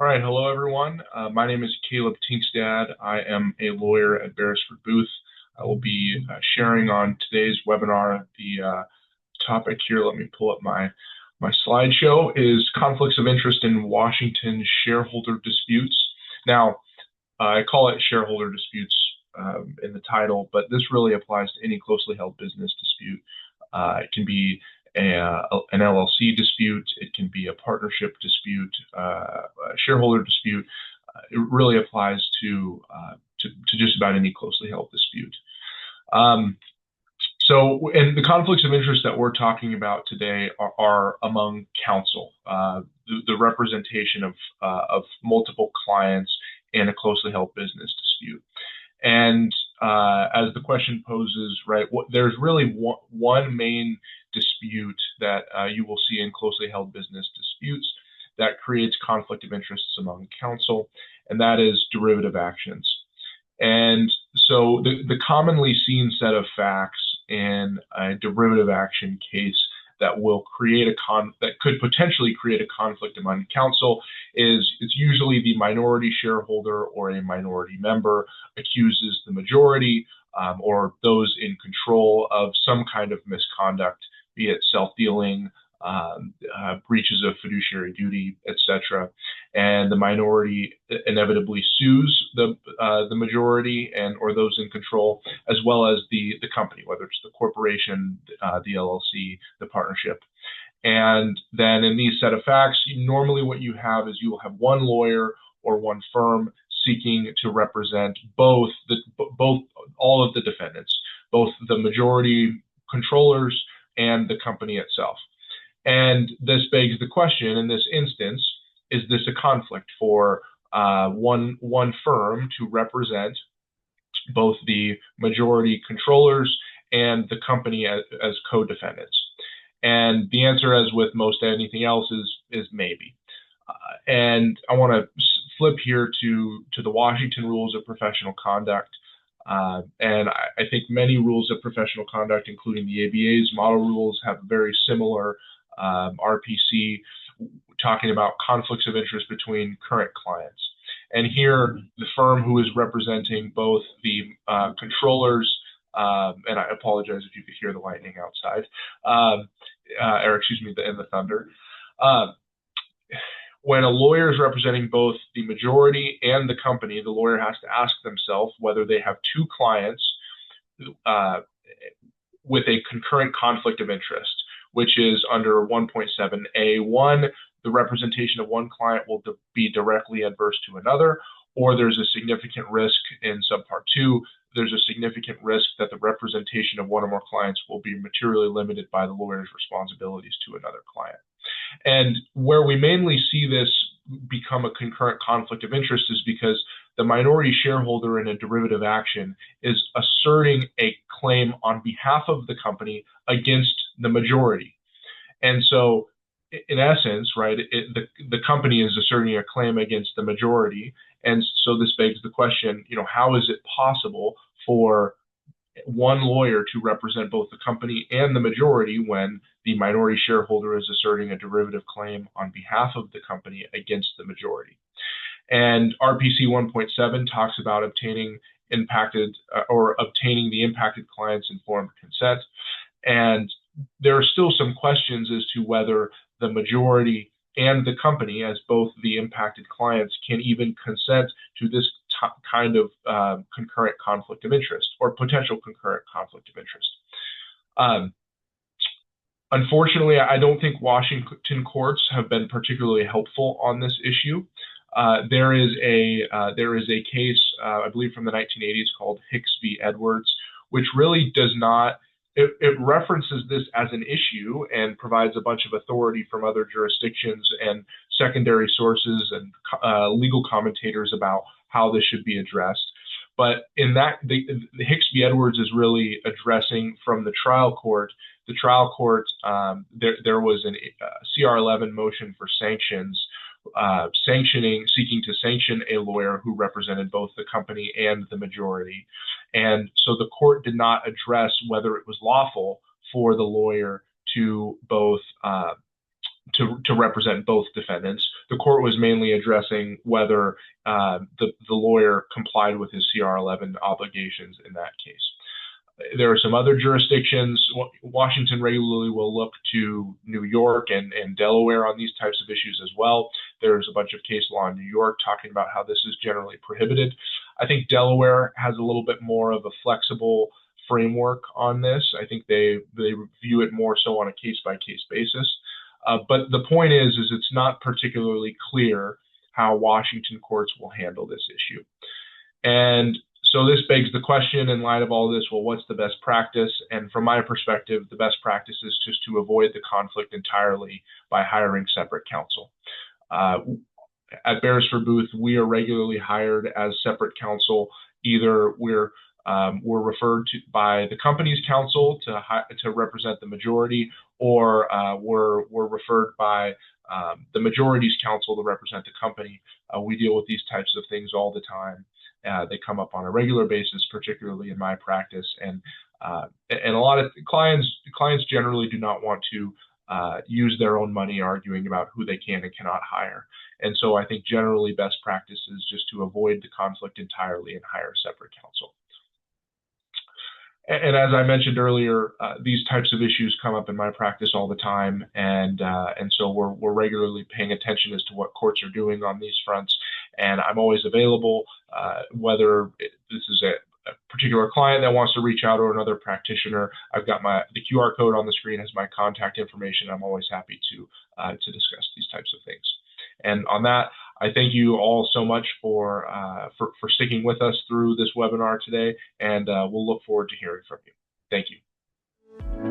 All right, hello everyone. My name is Caleb Tingstad. I am a lawyer at Beresford Booth. I will be sharing on today's webinar. The topic here, let me pull up my slideshow, is conflicts of interest in Washington shareholder disputes. Now, I call it shareholder disputes in the title, but this really applies to any closely held business dispute. It can be an LLC dispute, it can be a partnership dispute, a shareholder dispute. It really applies to just about any closely held dispute. And the conflicts of interest that we're talking about today are among counsel, the representation of multiple clients in a closely held business dispute. And as the question poses, right, there's really one main dispute that you will see in closely held business disputes that creates conflict of interests among counsel, and that is derivative actions. And so the commonly seen set of facts in a derivative action case that will create that could potentially create a conflict among counsel is it's usually the minority shareholder or a minority member accuses the majority or those in control of some kind of misconduct, be it self-dealing, breaches of fiduciary duty, etc. And the minority inevitably sues the majority or those in control, as well as the company, whether it's the corporation, the LLC, the partnership. And then in these set of facts, normally what you have is you will have one lawyer or one firm seeking to represent all of the defendants, both the majority controllers and the company itself. And this begs the question, in this instance, is this a conflict for one firm to represent both the majority controllers and the company as co-defendants? And the answer, as with most anything else, is maybe. And I want to flip here to the Washington Rules of Professional Conduct. And I think many rules of professional conduct, including the ABA's model rules, have very similar RPC talking about conflicts of interest between current clients. And here, the firm who is representing both the controllers, and I apologize if you could hear the lightning outside, or excuse me, the thunder. When a lawyer is representing both the majority and the company, the lawyer has to ask themselves whether they have two clients with a concurrent conflict of interest, which is under 1.7A1, the representation of one client will be directly adverse to another, or there's a significant risk in subpart 2, there's a significant risk that the representation of one or more clients will be materially limited by the lawyer's responsibilities to another client. And where we mainly see this become a concurrent conflict of interest is because the minority shareholder in a derivative action is asserting a claim on behalf of the company against the majority. And so, in essence, right, the company is asserting a claim against the majority. And so this begs the question, how is it possible for one lawyer to represent both the company and the majority when the minority shareholder is asserting a derivative claim on behalf of the company against the majority? And RPC 1.7 talks about obtaining the impacted client's informed consent. And there are still some questions as to whether the majority and the company, as both the impacted clients, can even consent to this kind of concurrent conflict of interest or potential concurrent conflict of interest. Unfortunately, I don't think Washington courts have been particularly helpful on this issue. There is a case, I believe from the 1980s, called Hicks v. Edwards, which really does not. It references this as an issue and provides a bunch of authority from other jurisdictions and secondary sources and legal commentators about how this should be addressed. But in that, the Hicks v. Edwards is really addressing from the trial court. The trial court, there was a CR11 motion for sanctions, seeking to sanction a lawyer who represented both the company and the majority. And so the court did not address whether it was lawful for the lawyer to both to represent both defendants, the court was mainly addressing whether the lawyer complied with his CR11 obligations in that case. There are some other jurisdictions. Washington regularly will look to New York and Delaware on these types of issues as well. There's a bunch of case law in New York talking about how this is generally prohibited. I think Delaware has a little bit more of a flexible framework on this. I think they view it more so on a case-by-case basis. But the point is it's not particularly clear how Washington courts will handle this issue. And so this begs the question, in light of all this, well, what's the best practice? And from my perspective, the best practice is just to avoid the conflict entirely by hiring separate counsel. At Beresford Booth, we are regularly hired as separate counsel. Either we're referred to by the company's counsel to represent the majority, or we're referred by the majority's counsel to represent the company. We deal with these types of things all the time. They come up on a regular basis, particularly in my practice, and a lot of clients generally do not want to use their own money arguing about who they can and cannot hire. And so I think generally best practice is just to avoid the conflict entirely and hire separate counsel. And as I mentioned earlier, these types of issues come up in my practice all the time, and so we're regularly paying attention as to what courts are doing on these fronts. And I'm always available, whether this is a particular client that wants to reach out or another practitioner. I've got the QR code on the screen has my contact information. I'm always happy to discuss these types of things. And on that, I thank you all so much for sticking with us through this webinar today, and we'll look forward to hearing from you. Thank you.